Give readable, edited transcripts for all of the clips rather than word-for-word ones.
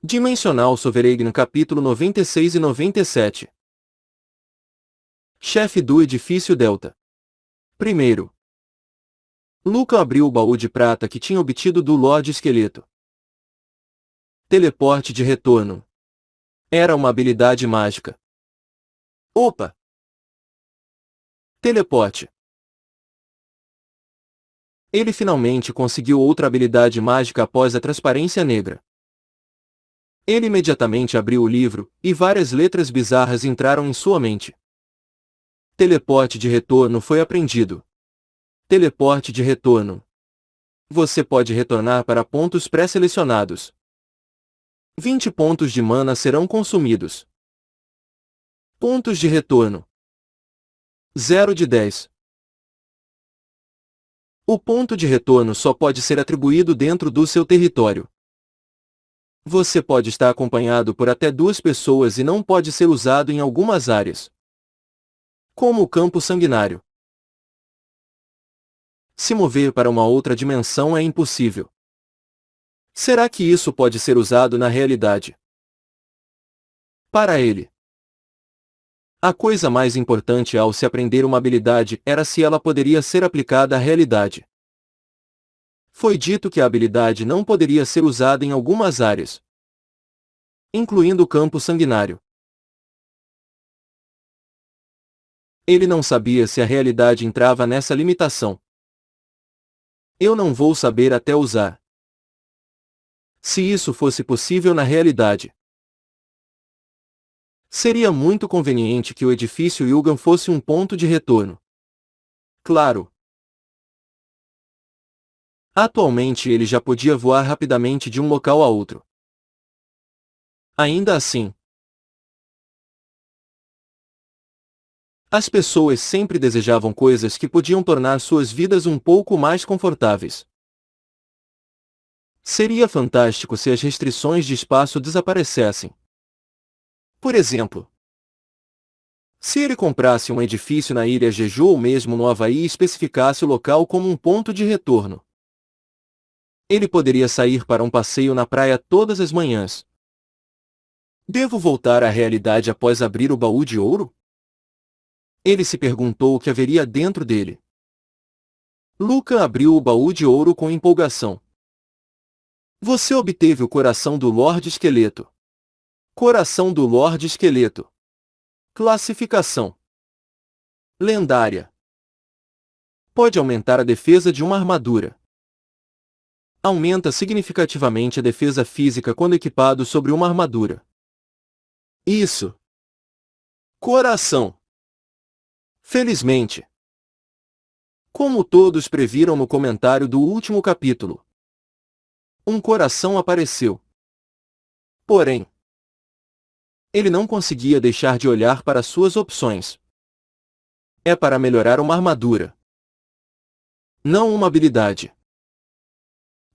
Dimensional Sovereign capítulo 96 e 97. Chefe do edifício Delta. Primeiro. Luca abriu o baú de prata que tinha obtido do Lorde Esqueleto. Teleporte de retorno. Era uma habilidade mágica. Opa! Teleporte. Ele finalmente conseguiu outra habilidade mágica após a transparência negra. Ele imediatamente abriu o livro, e várias letras bizarras entraram em sua mente. Teleporte de retorno foi aprendido. Teleporte de retorno. Você pode retornar para pontos pré-selecionados. 20 pontos de mana serão consumidos. Pontos de retorno. 0 de 10. O ponto de retorno só pode ser atribuído dentro do seu território. Você pode estar acompanhado por até 2 pessoas e não pode ser usado em algumas áreas, como o campo sanguinário. Se mover para uma outra dimensão é impossível. Será que isso pode ser usado na realidade? Para ele, a coisa mais importante ao se aprender uma habilidade era se ela poderia ser aplicada à realidade. Foi dito que a habilidade não poderia ser usada em algumas áreas, incluindo o campo sanguinário. Ele não sabia se a realidade entrava nessa limitação. Eu não vou saber até usar. Se isso fosse possível na realidade, seria muito conveniente que o edifício Yugan fosse um ponto de retorno. Claro. Atualmente ele já podia voar rapidamente de um local a outro. Ainda assim, as pessoas sempre desejavam coisas que podiam tornar suas vidas um pouco mais confortáveis. Seria fantástico se as restrições de espaço desaparecessem. Por exemplo, se ele comprasse um edifício na ilha Jeju ou mesmo no Havaí e especificasse o local como um ponto de retorno, ele poderia sair para um passeio na praia todas as manhãs. Devo voltar à realidade após abrir o baú de ouro? Ele se perguntou o que haveria dentro dele. Luca abriu o baú de ouro com empolgação. Você obteve o coração do Lorde Esqueleto. Coração do Lorde Esqueleto. Classificação: lendária. Pode aumentar a defesa de uma armadura. Aumenta significativamente a defesa física quando equipado sobre uma armadura. Isso. Coração. Felizmente, como todos previram no comentário do último capítulo, um coração apareceu. Porém, ele não conseguia deixar de olhar para suas opções. É para melhorar uma armadura, não uma habilidade.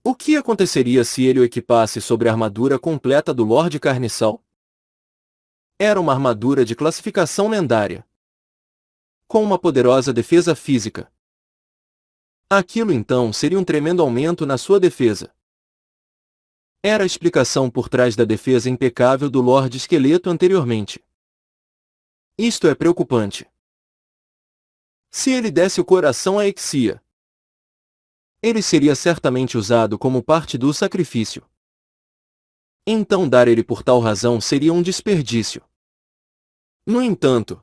O que aconteceria se ele o equipasse sobre a armadura completa do Lorde Carniçal? Era uma armadura de classificação lendária, com uma poderosa defesa física. Aquilo então seria um tremendo aumento na sua defesa. Era a explicação por trás da defesa impecável do Lorde Esqueleto anteriormente. Isto é preocupante. Se ele desse o coração a Exia, ele seria certamente usado como parte do sacrifício. Então dar ele por tal razão seria um desperdício. No entanto,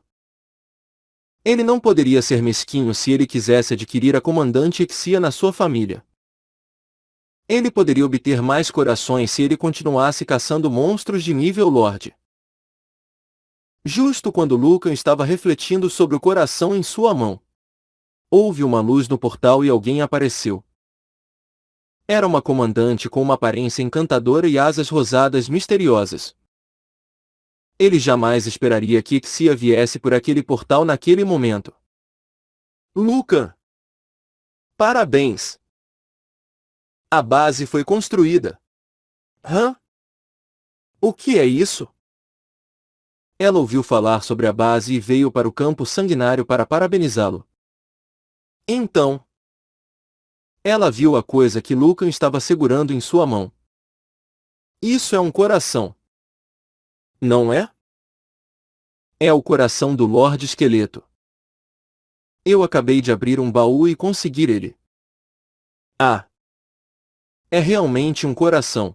ele não poderia ser mesquinho se ele quisesse adquirir a comandante Exia na sua família. Ele poderia obter mais corações se ele continuasse caçando monstros de nível Lorde. Justo quando Lucan estava refletindo sobre o coração em sua mão, houve uma luz no portal e alguém apareceu. Era uma comandante com uma aparência encantadora e asas rosadas misteriosas. Ele jamais esperaria que Exia viesse por aquele portal naquele momento. Lucan! Parabéns! A base foi construída. Hã? O que é isso? Ela ouviu falar sobre a base e veio para o campo sanguinário para parabenizá-lo. Então, ela viu a coisa que Lucan estava segurando em sua mão. Isso é um coração. Não é? É o coração do Lorde Esqueleto. Eu acabei de abrir um baú e conseguir ele. Ah! É realmente um coração.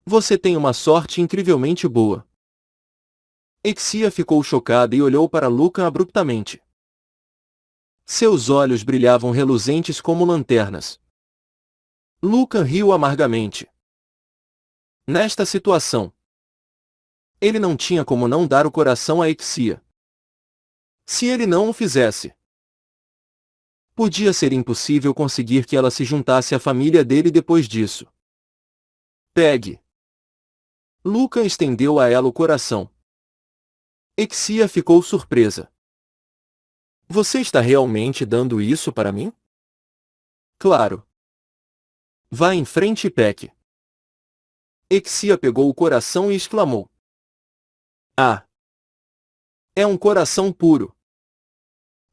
Você tem uma sorte incrivelmente boa. Exia ficou chocada e olhou para Lucan abruptamente. Seus olhos brilhavam reluzentes como lanternas. Lucan riu amargamente. Nesta situação, ele não tinha como não dar o coração a Exia. Se ele não o fizesse, podia ser impossível conseguir que ela se juntasse à família dele depois disso. Pegue. Lucan estendeu a ela o coração. Exia ficou surpresa. Você está realmente dando isso para mim? Claro. Vá em frente e peque. Exia pegou o coração e exclamou. Ah! É um coração puro.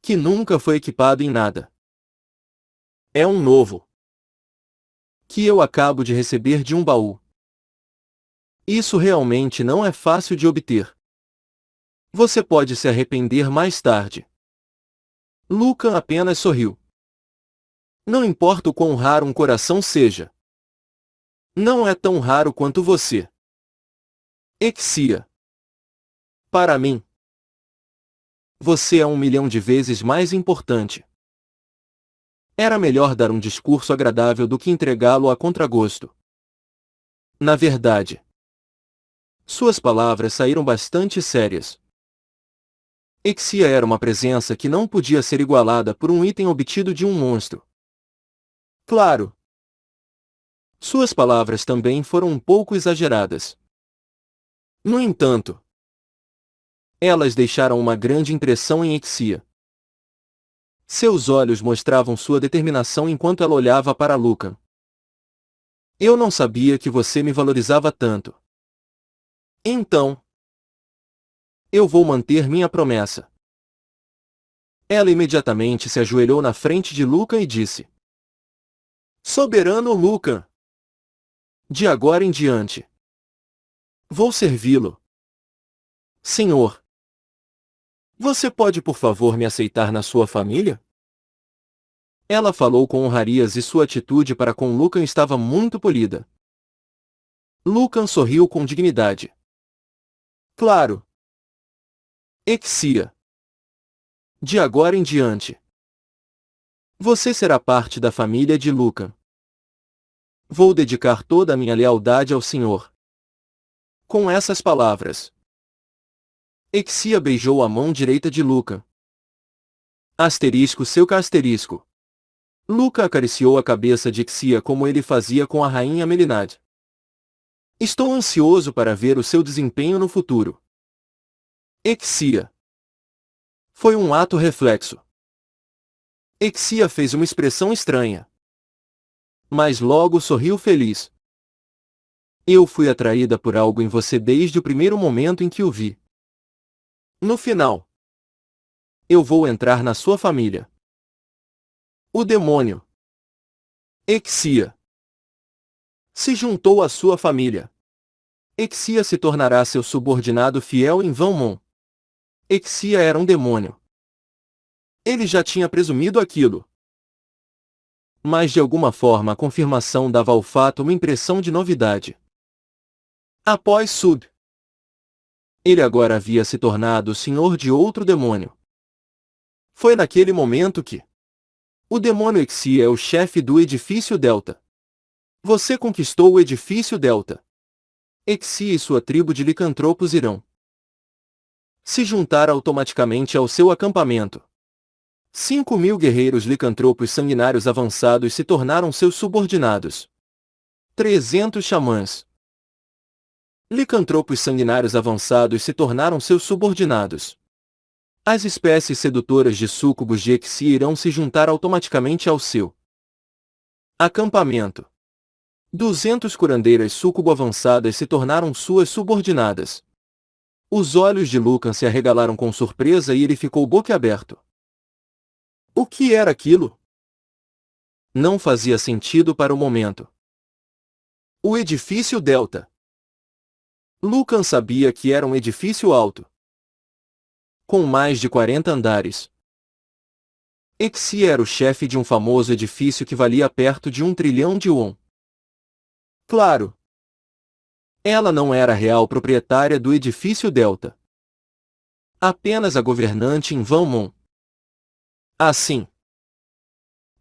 Que nunca foi equipado em nada. É um novo. Que eu acabo de receber de um baú. Isso realmente não é fácil de obter. Você pode se arrepender mais tarde. Lucan apenas sorriu. Não importa o quão raro um coração seja. Não é tão raro quanto você. Exia. Para mim, você é 1 milhão de vezes mais importante. Era melhor dar um discurso agradável do que entregá-lo a contragosto. Na verdade, suas palavras saíram bastante sérias. Exia era uma presença que não podia ser igualada por um item obtido de um monstro. Claro. Suas palavras também foram um pouco exageradas. No entanto, elas deixaram uma grande impressão em Exia. Seus olhos mostravam sua determinação enquanto ela olhava para Lucan. Eu não sabia que você me valorizava tanto. Então, eu vou manter minha promessa. Ela imediatamente se ajoelhou na frente de Lucan e disse: Soberano Lucan, de agora em diante, vou servi-lo. Senhor, você pode por favor me aceitar na sua família? Ela falou com honrarias e sua atitude para com Lucan estava muito polida. Lucan sorriu com dignidade. Claro. Exia. De agora em diante, você será parte da família de Lucan. Vou dedicar toda a minha lealdade ao Senhor. Com essas palavras, Exia beijou a mão direita de Lucan. Asterisco seu asterisco. Lucan acariciou a cabeça de Exia como ele fazia com a rainha Melinade. Estou ansioso para ver o seu desempenho no futuro. Exia. Foi um ato reflexo. Exia fez uma expressão estranha. Mas logo sorriu feliz. Eu fui atraída por algo em você desde o primeiro momento em que o vi. No final, eu vou entrar na sua família. O demônio Exia se juntou à sua família. Exia se tornará seu subordinado fiel em Vanmon. Exia era um demônio. Ele já tinha presumido aquilo. Mas de alguma forma a confirmação dava ao fato uma impressão de novidade. Após Sub, ele agora havia se tornado o senhor de outro demônio. Foi naquele momento que o demônio Exia é o chefe do Edifício Delta. Você conquistou o Edifício Delta. Exia e sua tribo de licantropos irão se juntar automaticamente ao seu acampamento. 5.000 guerreiros licantropos sanguinários avançados se tornaram seus subordinados. 300 xamãs licantropos sanguinários avançados se tornaram seus subordinados. As espécies sedutoras de súcubos de Exia irão se juntar automaticamente ao seu acampamento. 200 curandeiras súcubo avançadas se tornaram suas subordinadas. Os olhos de Lucan se arregalaram com surpresa e ele ficou boquiaberto. O que era aquilo? Não fazia sentido para o momento. O edifício Delta. Lucan sabia que era um edifício alto, com mais de 40 andares. Exia era o chefe de um famoso edifício que valia perto de 1 trilhão de won. Claro, ela não era a real proprietária do edifício Delta. Apenas a governante em Vanmon. Assim,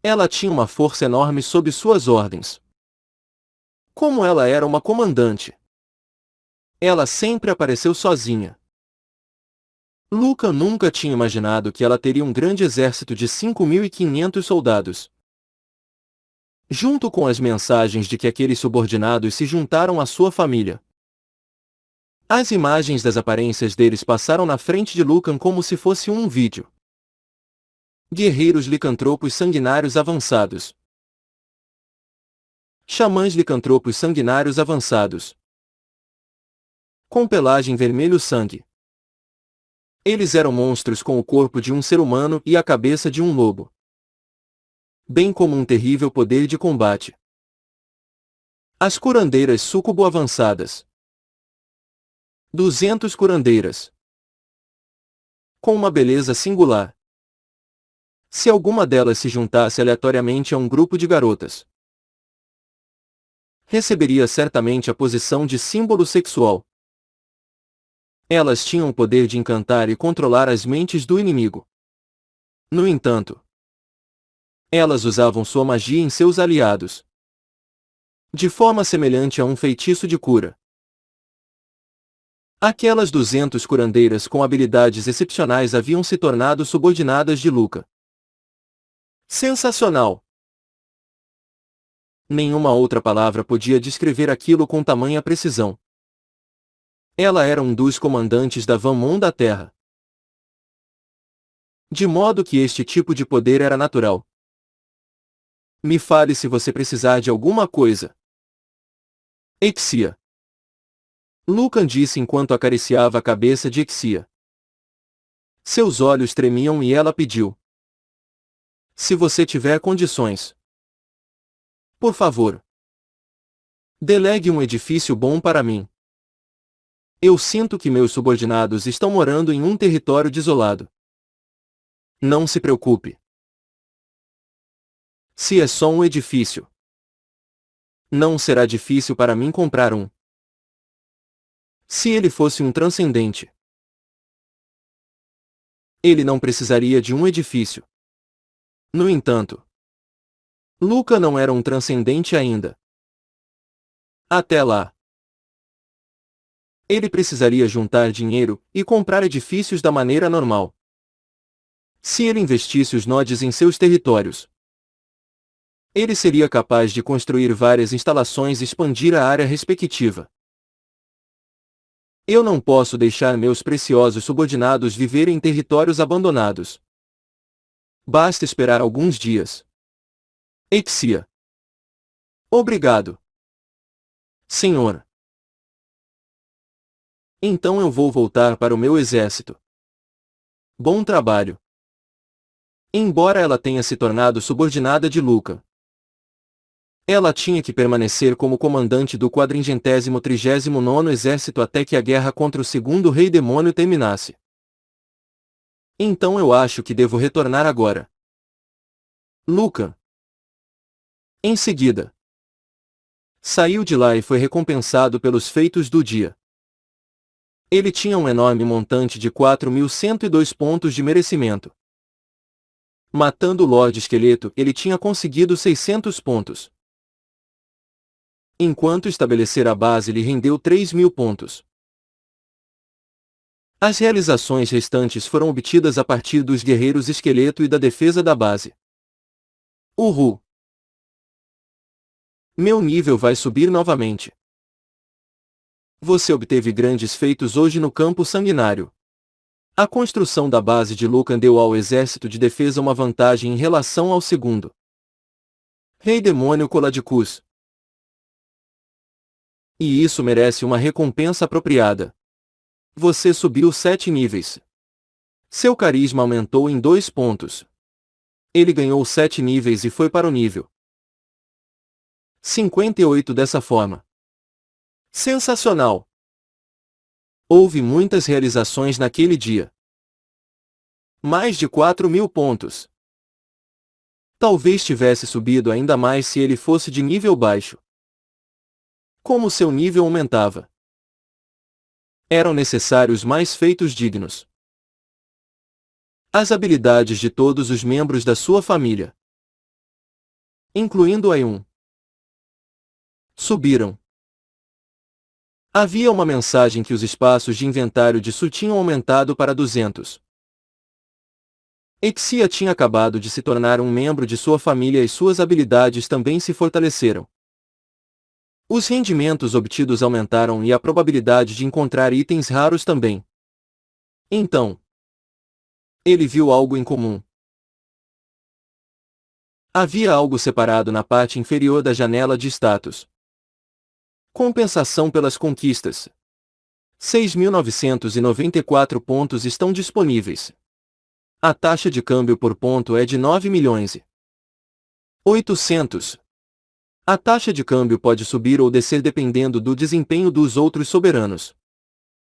ela tinha uma força enorme sob suas ordens. Como ela era uma comandante, ela sempre apareceu sozinha. Lucan nunca tinha imaginado que ela teria um grande exército de 5.500 soldados. Junto com as mensagens de que aqueles subordinados se juntaram à sua família. As imagens das aparências deles passaram na frente de Lucan como se fosse um vídeo. Guerreiros licantropos sanguinários avançados. Xamãs licantropos sanguinários avançados. Com pelagem vermelho sangue. Eles eram monstros com o corpo de um ser humano e a cabeça de um lobo. Bem como um terrível poder de combate. As curandeiras súcubo avançadas. 200 curandeiras. Com uma beleza singular. Se alguma delas se juntasse aleatoriamente a um grupo de garotas, receberia certamente a posição de símbolo sexual. Elas tinham o poder de encantar e controlar as mentes do inimigo. No entanto, elas usavam sua magia em seus aliados, de forma semelhante a um feitiço de cura. Aquelas 200 curandeiras com habilidades excepcionais haviam se tornado subordinadas de Lucan. Sensacional! Nenhuma outra palavra podia descrever aquilo com tamanha precisão. Ela era um dos comandantes da Vanmon da Terra. De modo que este tipo de poder era natural. Me fale se você precisar de alguma coisa. Exia. Lucan disse enquanto acariciava a cabeça de Exia. Seus olhos tremiam e ela pediu. Se você tiver condições. Por favor. Delegue um edifício bom para mim. Eu sinto que meus subordinados estão morando em um território desolado. Não se preocupe. Se é só um edifício, não será difícil para mim comprar um. Se ele fosse um transcendente, ele não precisaria de um edifício. No entanto, Lucan não era um transcendente ainda. Até lá, ele precisaria juntar dinheiro e comprar edifícios da maneira normal. Se ele investisse os nodes em seus territórios, ele seria capaz de construir várias instalações e expandir a área respectiva. Eu não posso deixar meus preciosos subordinados viverem em territórios abandonados. Basta esperar alguns dias. Exia. Obrigado. Senhor. Então eu vou voltar para o meu exército. Bom trabalho. Embora ela tenha se tornado subordinada de Lucan, ela tinha que permanecer como comandante do 439º Exército até que a guerra contra o segundo Rei Demônio terminasse. Então eu acho que devo retornar agora. Lucan. Em seguida, saiu de lá e foi recompensado pelos feitos do dia. Ele tinha um enorme montante de 4.102 pontos de merecimento. Matando o Lorde Esqueleto, ele tinha conseguido 600 pontos. Enquanto estabelecer a base lhe rendeu 3.000 pontos. As realizações restantes foram obtidas a partir dos guerreiros esqueleto e da defesa da base. Uhul! Meu nível vai subir novamente. Você obteve grandes feitos hoje no campo sanguinário. A construção da base de Lucan deu ao exército de defesa uma vantagem em relação ao segundo Rei Demônio Coladicus. E isso merece uma recompensa apropriada. Você subiu 7 níveis. Seu carisma aumentou em 2 pontos. Ele ganhou 7 níveis e foi para o nível 58 dessa forma. Sensacional! Houve muitas realizações naquele dia. Mais de 4.000 pontos. Talvez tivesse subido ainda mais se ele fosse de nível baixo. Como seu nível aumentava, eram necessários mais feitos dignos. As habilidades de todos os membros da sua família, incluindo Ayun, subiram. Havia uma mensagem que os espaços de inventário de Su tinham aumentado para 200. Exia tinha acabado de se tornar um membro de sua família e suas habilidades também se fortaleceram. Os rendimentos obtidos aumentaram e a probabilidade de encontrar itens raros também. Então, ele viu algo em comum. Havia algo separado na parte inferior da janela de status. Compensação pelas conquistas. 6.994 pontos estão disponíveis. A taxa de câmbio por ponto é de 9.800.000. A taxa de câmbio pode subir ou descer dependendo do desempenho dos outros soberanos.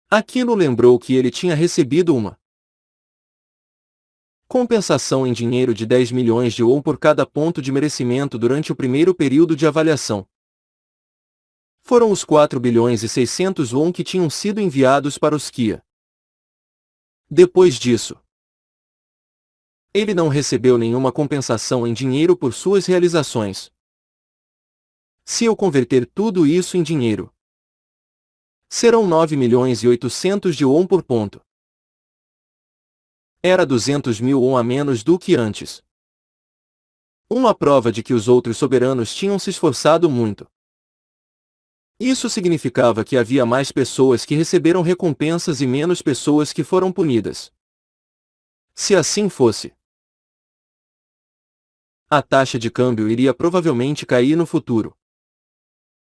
Aquilo lembrou que ele tinha recebido uma compensação em dinheiro de 10 milhões de won por cada ponto de merecimento durante o primeiro período de avaliação. Foram os 4 bilhões e 600 won que tinham sido enviados para os Kia. Depois disso, ele não recebeu nenhuma compensação em dinheiro por suas realizações. Se eu converter tudo isso em dinheiro, serão 9.800.000 de won por ponto. Era 200.000 won a menos do que antes. Uma prova de que os outros soberanos tinham se esforçado muito. Isso significava que havia mais pessoas que receberam recompensas e menos pessoas que foram punidas. Se assim fosse, a taxa de câmbio iria provavelmente cair no futuro.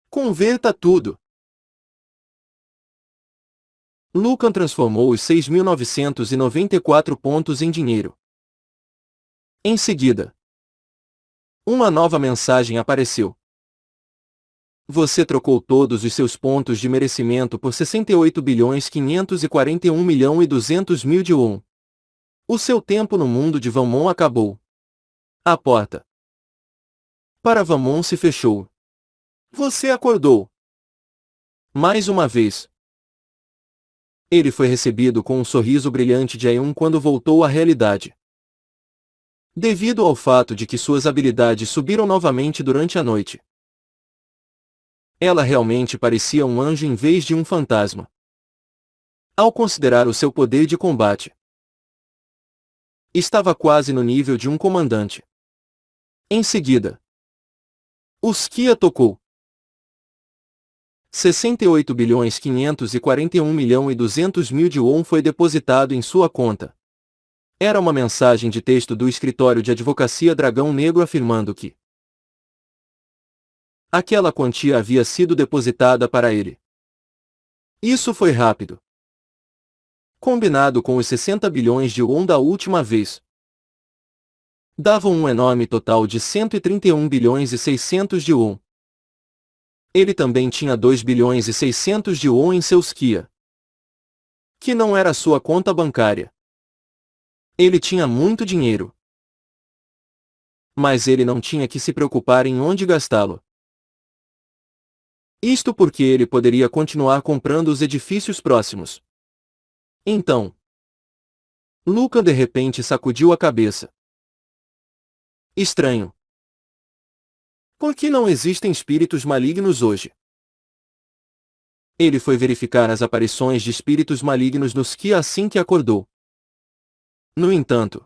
Converta tudo. Lucan transformou os 6.994 pontos em dinheiro. Em seguida, uma nova mensagem apareceu. Você trocou todos os seus pontos de merecimento por 68.541.200.000 de won. O seu tempo no mundo de Vanmon acabou. A porta para Vanmon se fechou. Você acordou. Mais uma vez. Ele foi recebido com um sorriso brilhante de Ayun quando voltou à realidade. Devido ao fato de que suas habilidades subiram novamente durante a noite. Ela realmente parecia um anjo em vez de um fantasma. Ao considerar o seu poder de combate, estava quase no nível de um comandante. Em seguida, os Kia tocou. 68.541.200.000 de won foi depositado em sua conta. Era uma mensagem de texto do escritório de advocacia Dragão Negro afirmando que aquela quantia havia sido depositada para ele. Isso foi rápido. Combinado com os 60 bilhões de won da última vez, davam um enorme total de 131 bilhões e 600 de won. Ele também tinha 2 bilhões e 600 de won em seus Kia, que não era sua conta bancária. Ele tinha muito dinheiro. Mas ele não tinha que se preocupar em onde gastá-lo. Isto porque ele poderia continuar comprando os edifícios próximos. Então, Luca de repente sacudiu a cabeça. Estranho. Por que não existem espíritos malignos hoje? Ele foi verificar as aparições de espíritos malignos nos Kia assim que acordou. No entanto,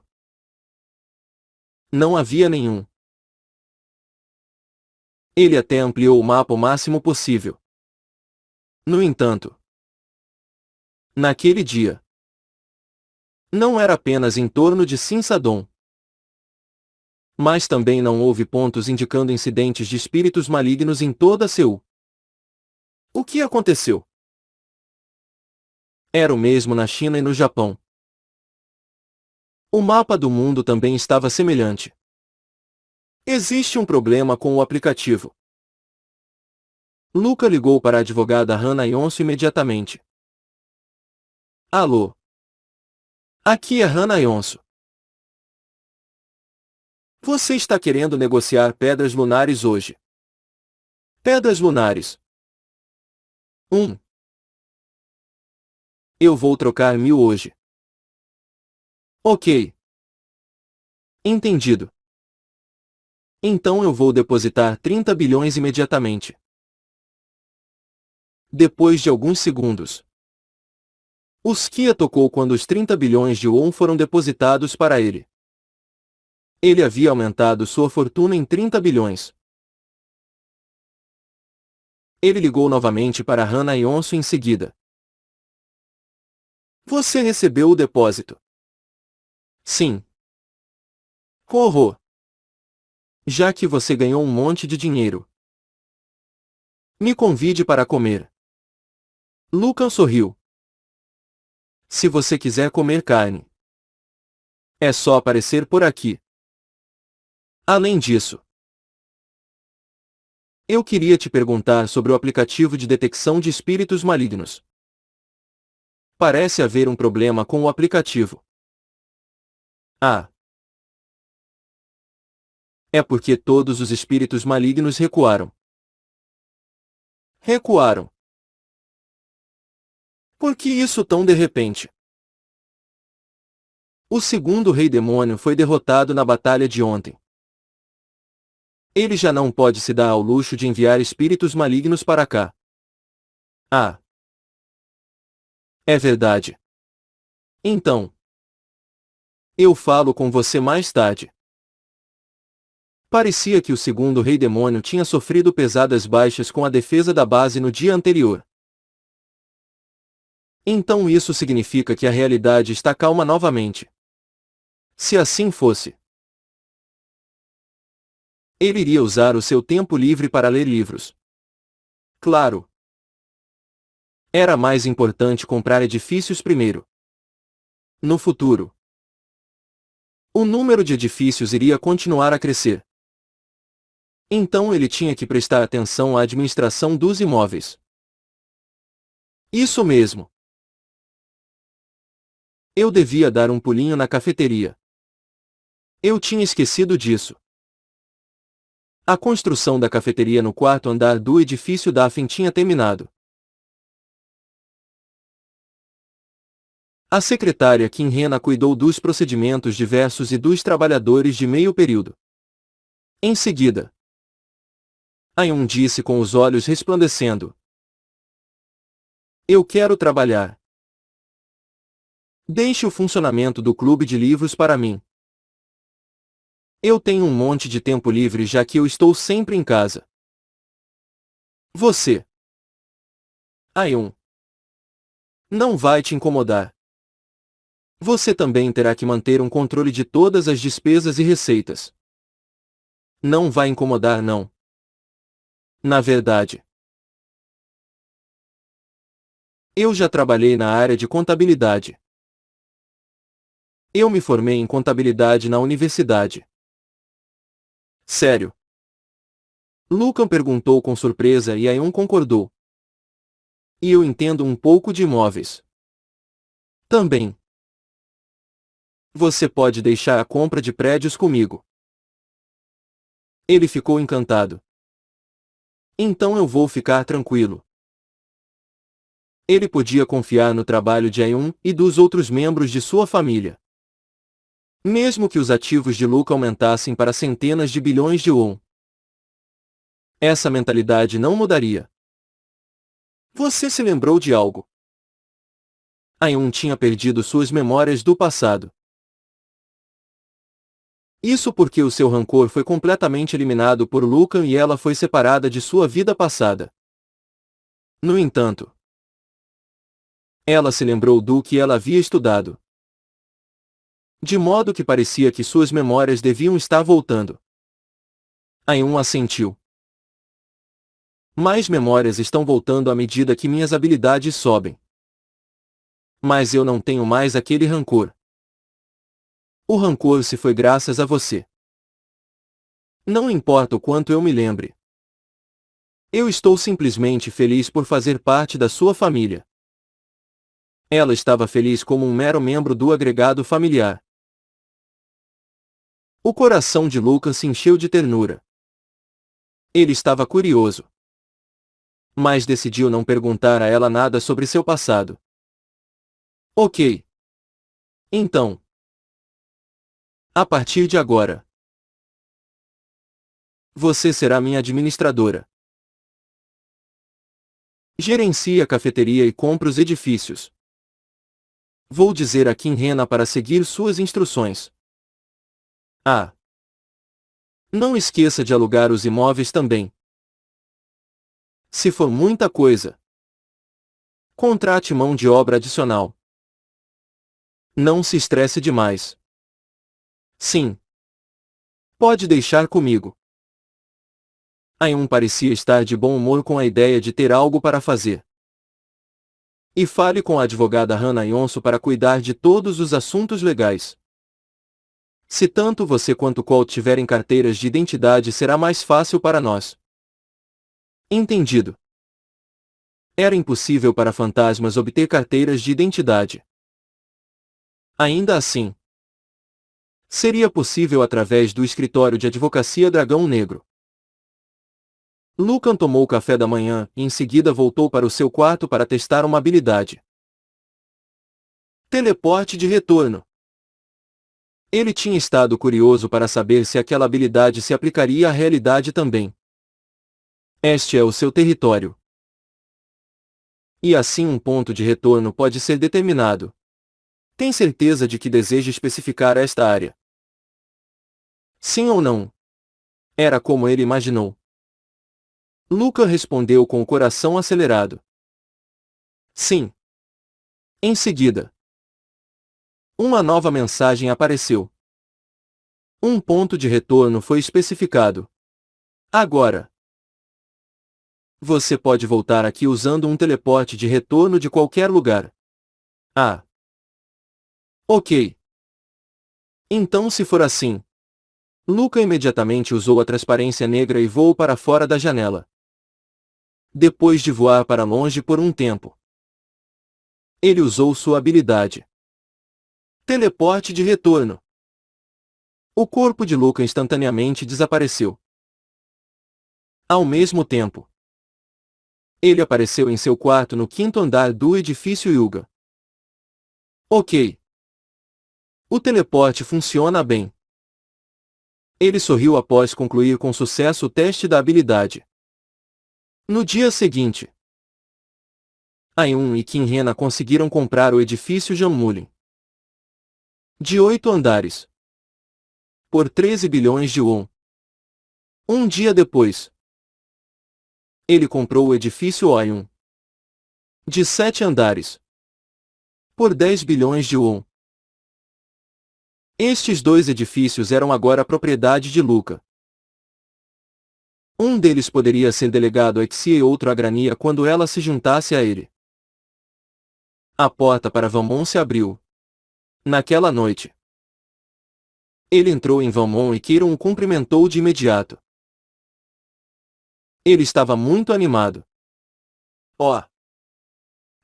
não havia nenhum. Ele até ampliou o mapa o máximo possível. No entanto, naquele dia, não era apenas em torno de Sinsadon, mas também não houve pontos indicando incidentes de espíritos malignos em toda Seul. O que aconteceu? Era o mesmo na China e no Japão. O mapa do mundo também estava semelhante. Existe um problema com o aplicativo. Luca ligou para a advogada Hannah Yonso imediatamente. Alô? Aqui é Hannah Yonso. Você está querendo negociar pedras lunares hoje? Pedras lunares. 1. Eu vou trocar 1000 hoje. Ok. Entendido. Então eu vou depositar 30 bilhões imediatamente. Depois de alguns segundos. O Skia tocou quando os 30 bilhões de won foram depositados para ele. Ele havia aumentado sua fortuna em 30 bilhões. Ele ligou novamente para Hannah Yonso em seguida. Você recebeu o depósito? Sim. Corro. Já que você ganhou um monte de dinheiro. Me convide para comer. Luca sorriu. Se você quiser comer carne, é só aparecer por aqui. Além disso, eu queria te perguntar sobre o aplicativo de detecção de espíritos malignos. Parece haver um problema com o aplicativo. Ah. É porque todos os espíritos malignos recuaram. Recuaram. Por que isso tão de repente? O segundo rei demônio foi derrotado na batalha de ontem. Ele já não pode se dar ao luxo de enviar espíritos malignos para cá. Ah. É verdade. Então, eu falo com você mais tarde. Parecia que o segundo rei demônio tinha sofrido pesadas baixas com a defesa da base no dia anterior. Então isso significa que a realidade está calma novamente. Se assim fosse, ele iria usar o seu tempo livre para ler livros. Claro. Era mais importante comprar edifícios primeiro. No futuro, o número de edifícios iria continuar a crescer. Então ele tinha que prestar atenção à administração dos imóveis. Isso mesmo. Eu devia dar um pulinho na cafeteria. Eu tinha esquecido disso. A construção da cafeteria no quarto andar do edifício Daphne tinha terminado. A secretária Kim Rena cuidou dos procedimentos diversos e dos trabalhadores de meio período. Em seguida, Ayun disse com os olhos resplandecendo: Eu quero trabalhar. Deixe o funcionamento do clube de livros para mim. Eu tenho um monte de tempo livre já que eu estou sempre em casa. Você, Ayun, não vai te incomodar. Você também terá que manter um controle de todas as despesas e receitas. Não vai incomodar não. Na verdade, eu já trabalhei na área de contabilidade. Eu me formei em contabilidade na universidade. Sério? Lucan perguntou com surpresa e Ayun concordou. E eu entendo um pouco de imóveis. Também. Você pode deixar a compra de prédios comigo. Ele ficou encantado. Então eu vou ficar tranquilo. Ele podia confiar no trabalho de Ayun e dos outros membros de sua família. Mesmo que os ativos de Luca aumentassem para centenas de bilhões de won. Essa mentalidade não mudaria. Você se lembrou de algo? Ayun tinha perdido suas memórias do passado. Isso porque o seu rancor foi completamente eliminado por Lucan e ela foi separada de sua vida passada. No entanto, ela se lembrou do que ela havia estudado. De modo que parecia que suas memórias deviam estar voltando. Ayun assentiu. Mais memórias estão voltando à medida que minhas habilidades sobem. Mas eu não tenho mais aquele rancor. O rancor se foi graças a você. Não importa o quanto eu me lembre. Eu estou simplesmente feliz por fazer parte da sua família. Ela estava feliz como um mero membro do agregado familiar. O coração de Lucas se encheu de ternura. Ele estava curioso. Mas decidiu não perguntar a ela nada sobre seu passado. Ok. Então. A partir de agora, você será minha administradora. Gerencie a cafeteria e compre os edifícios. Vou dizer a Kim Rena para seguir suas instruções. Ah! Não esqueça de alugar os imóveis também. Se for muita coisa, contrate mão de obra adicional. Não se estresse demais. Sim. Pode deixar comigo. Ayun parecia estar de bom humor com a ideia de ter algo para fazer. E fale com a advogada Hannah Yonso para cuidar de todos os assuntos legais. Se tanto você quanto Cole tiverem carteiras de identidade, será mais fácil para nós. Entendido. Era impossível para fantasmas obter carteiras de identidade. Ainda assim, seria possível através do escritório de advocacia Dragão Negro. Lucan tomou café da manhã e em seguida voltou para o seu quarto para testar uma habilidade. Teleporte de retorno. Ele tinha estado curioso para saber se aquela habilidade se aplicaria à realidade também. Este é o seu território. E assim um ponto de retorno pode ser determinado. Tem certeza de que deseja especificar esta área? Sim ou não? Era como ele imaginou. Luca respondeu com o coração acelerado. Sim. Em seguida, uma nova mensagem apareceu. Um ponto de retorno foi especificado. Agora, você pode voltar aqui usando um teleporte de retorno de qualquer lugar. Ah. Ok. Então, se for assim. Luca imediatamente usou a transparência negra e voou para fora da janela. Depois de voar para longe por um tempo, ele usou sua habilidade. Teleporte de retorno. O corpo de Luca instantaneamente desapareceu. Ao mesmo tempo, ele apareceu em seu quarto no quinto andar do edifício Yuga. Ok. O teleporte funciona bem. Ele sorriu após concluir com sucesso o teste da habilidade. No dia seguinte, Ayun e Kim Rena conseguiram comprar o edifício Jamulin. De 8 andares. Por 13 bilhões de won. Um dia depois, ele comprou o edifício Oyun. De 7 andares. Por 10 bilhões de won. Estes dois edifícios eram agora propriedade de Luca. Um deles poderia ser delegado a Xie e outro a Grania quando ela se juntasse a ele. A porta para Vanmon se abriu. Naquela noite, ele entrou em Vanmon e Kiron o cumprimentou de imediato. Ele estava muito animado. Oh!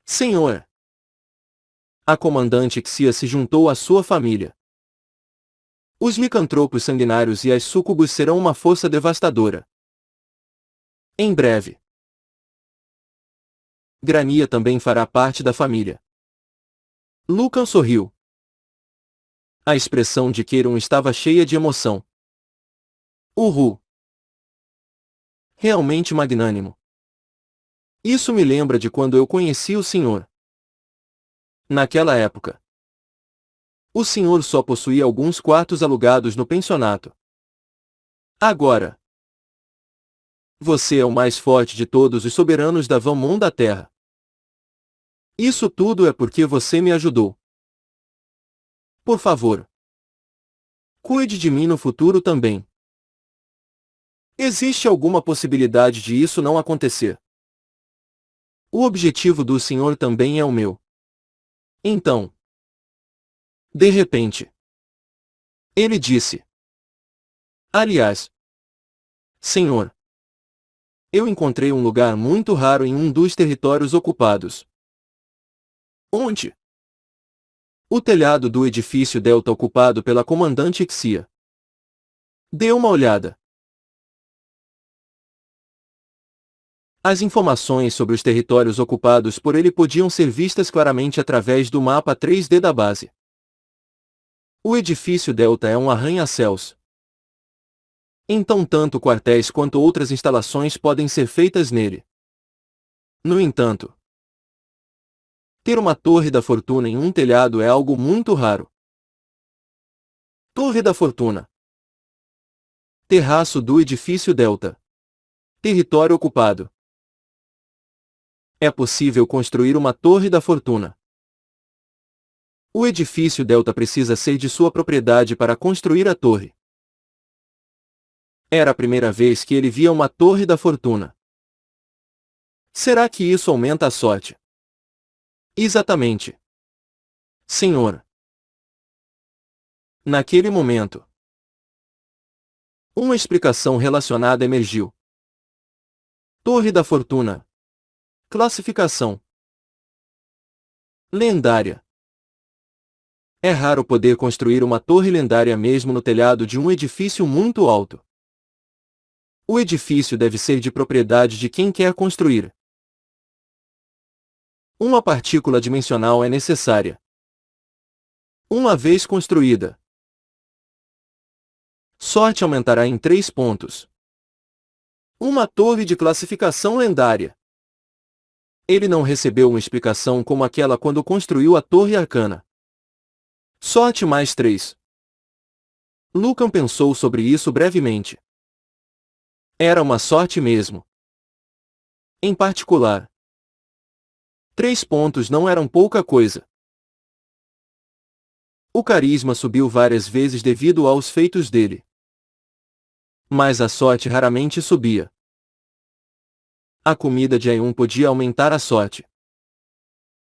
Senhor! A comandante Xia se juntou à sua família. Os licantropos sanguinários e as súcubos serão uma força devastadora. Em breve. Grania também fará parte da família. Lucan sorriu. A expressão de Kiron estava cheia de emoção. Uhul! Realmente magnânimo. Isso me lembra de quando eu conheci o senhor. Naquela época, o senhor só possuía alguns quartos alugados no pensionato. Agora, você é o mais forte de todos os soberanos da Vanmon da Terra. Isso tudo é porque você me ajudou. Por favor, cuide de mim no futuro também. Existe alguma possibilidade de isso não acontecer? O objetivo do senhor também é o meu. Então, de repente, ele disse: Aliás, senhor, Eu encontrei um lugar muito raro em um dos territórios ocupados. Onde? O telhado do edifício Delta ocupado pela comandante Xia. Dê uma olhada. As informações sobre os territórios ocupados por ele podiam ser vistas claramente através do mapa 3D da base. O edifício Delta é um arranha-céus. Então tanto quartéis quanto outras instalações podem ser feitas nele. No entanto, ter uma Torre da Fortuna em um telhado é algo muito raro. Torre da Fortuna. Terraço do edifício Delta. Território ocupado. É possível construir uma Torre da Fortuna. O edifício Delta precisa ser de sua propriedade para construir a torre. Era a primeira vez que ele via uma Torre da Fortuna. Será que isso aumenta a sorte? Exatamente. Senhor. Naquele momento, uma explicação relacionada emergiu. Torre da Fortuna. Classificação: lendária. É raro poder construir uma torre lendária mesmo no telhado de um edifício muito alto. O edifício deve ser de propriedade de quem quer construir. Uma partícula dimensional é necessária. Uma vez construída, sorte aumentará em 3 pontos. Uma torre de classificação lendária. Ele não recebeu uma explicação como aquela quando construiu a Torre Arcana. Sorte mais 3. Lucan pensou sobre isso brevemente. Era uma sorte mesmo. Em particular, 3 pontos não eram pouca coisa. O carisma subiu várias vezes devido aos feitos dele. Mas a sorte raramente subia. A comida de Ayun podia aumentar a sorte.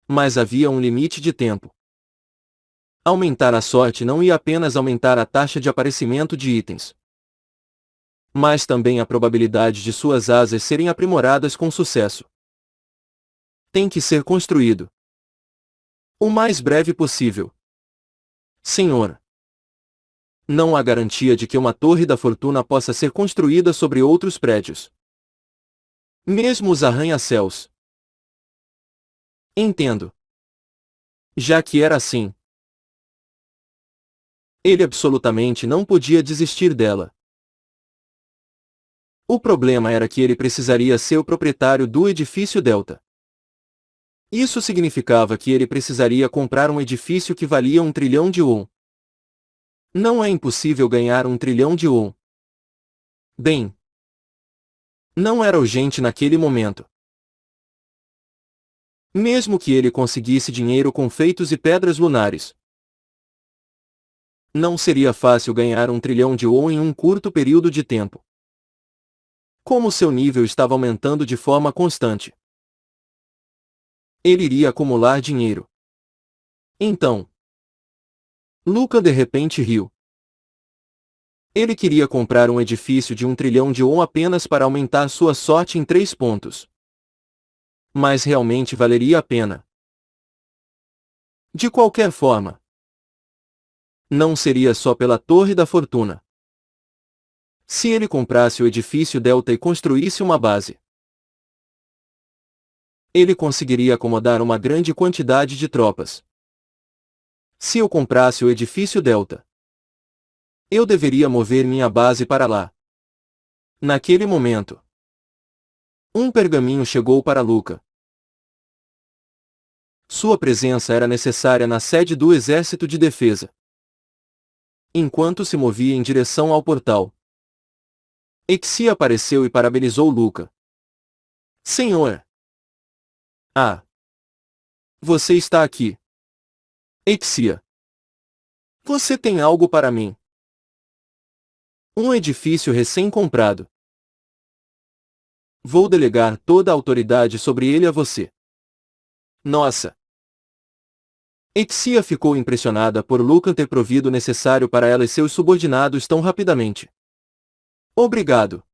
Mas havia um limite de tempo. Aumentar a sorte não ia apenas aumentar a taxa de aparecimento de itens, mas também a probabilidade de suas asas serem aprimoradas com sucesso. Tem que ser construído o mais breve possível. Senhor. Não há garantia de que uma Torre da Fortuna possa ser construída sobre outros prédios. Mesmo os arranha-céus. Entendo. Já que era assim, ele absolutamente não podia desistir dela. O problema era que ele precisaria ser o proprietário do edifício Delta. Isso significava que ele precisaria comprar um edifício que valia 1 trilhão de won. Não é impossível ganhar 1 trilhão de won. Bem, não era urgente naquele momento. Mesmo que ele conseguisse dinheiro com feitos e pedras lunares, não seria fácil ganhar 1 trilhão de won em um curto período de tempo. Como seu nível estava aumentando de forma constante, ele iria acumular dinheiro. Então, Lucan de repente riu. Ele queria comprar um edifício de 1 trilhão de won apenas para aumentar sua sorte em 3 pontos. Mas realmente valeria a pena. De qualquer forma, não seria só pela Torre da Fortuna. Se ele comprasse o edifício Delta e construísse uma base, ele conseguiria acomodar uma grande quantidade de tropas. Se eu comprasse o edifício Delta, eu deveria mover minha base para lá. Naquele momento, um pergaminho chegou para Luca. Sua presença era necessária na sede do Exército de Defesa. Enquanto se movia em direção ao portal, Xia apareceu e parabenizou Luca. Senhor! Ah! Você está aqui. Xia! Você tem algo para mim? Um edifício recém-comprado. Vou delegar toda a autoridade sobre ele a você. Nossa! Xia ficou impressionada por Lucan ter provido o necessário para ela e seus subordinados tão rapidamente. Obrigado.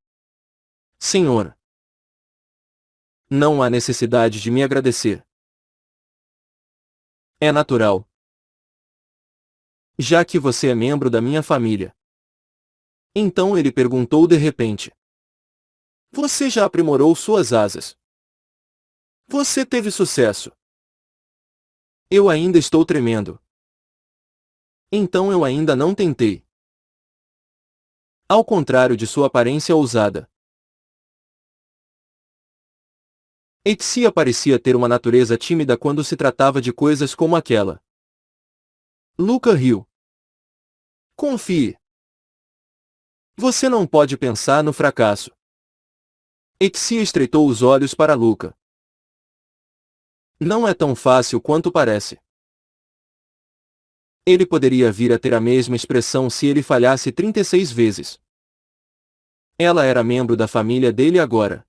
Senhor. Não há necessidade de me agradecer. É natural. Já que você é membro da minha família. Então ele perguntou de repente. Você já aprimorou suas asas? Você teve sucesso? Eu ainda estou tremendo. Então eu ainda não tentei. Ao contrário de sua aparência ousada. Exia parecia ter uma natureza tímida quando se tratava de coisas como aquela. Luca riu. Confie. Você não pode pensar no fracasso. Exia estreitou os olhos para Luca. Não é tão fácil quanto parece. Ele poderia vir a ter a mesma expressão se ele falhasse 36 vezes. Ela era membro da família dele agora.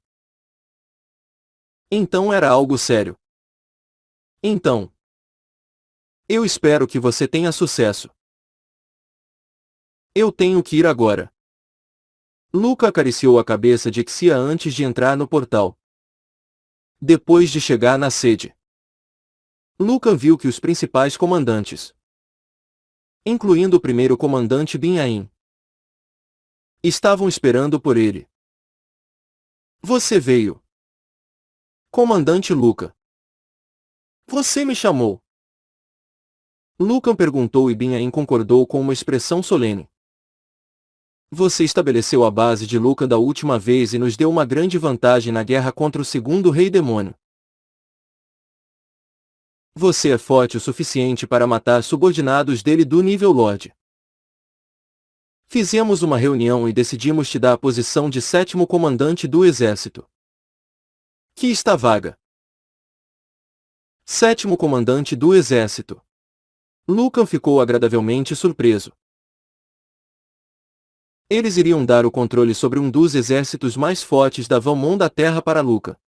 Então era algo sério. Então. Eu espero que você tenha sucesso. Eu tenho que ir agora. Luca acariciou a cabeça de Exia antes de entrar no portal. Depois de chegar na sede, Luca viu que os principais comandantes, incluindo o primeiro comandante Binhaim, estavam esperando por ele. Você veio. Comandante Luca. Você me chamou. Luca perguntou e Binhaim concordou com uma expressão solene. Você estabeleceu a base de Luca da última vez e nos deu uma grande vantagem na guerra contra o segundo rei demônio. Você é forte o suficiente para matar subordinados dele do nível Lorde. Fizemos uma reunião e decidimos te dar a posição de 7º comandante do exército. Que está vaga. 7º comandante do exército. Luca ficou agradavelmente surpreso. Eles iriam dar o controle sobre um dos exércitos mais fortes da Valmont da Terra para Luca.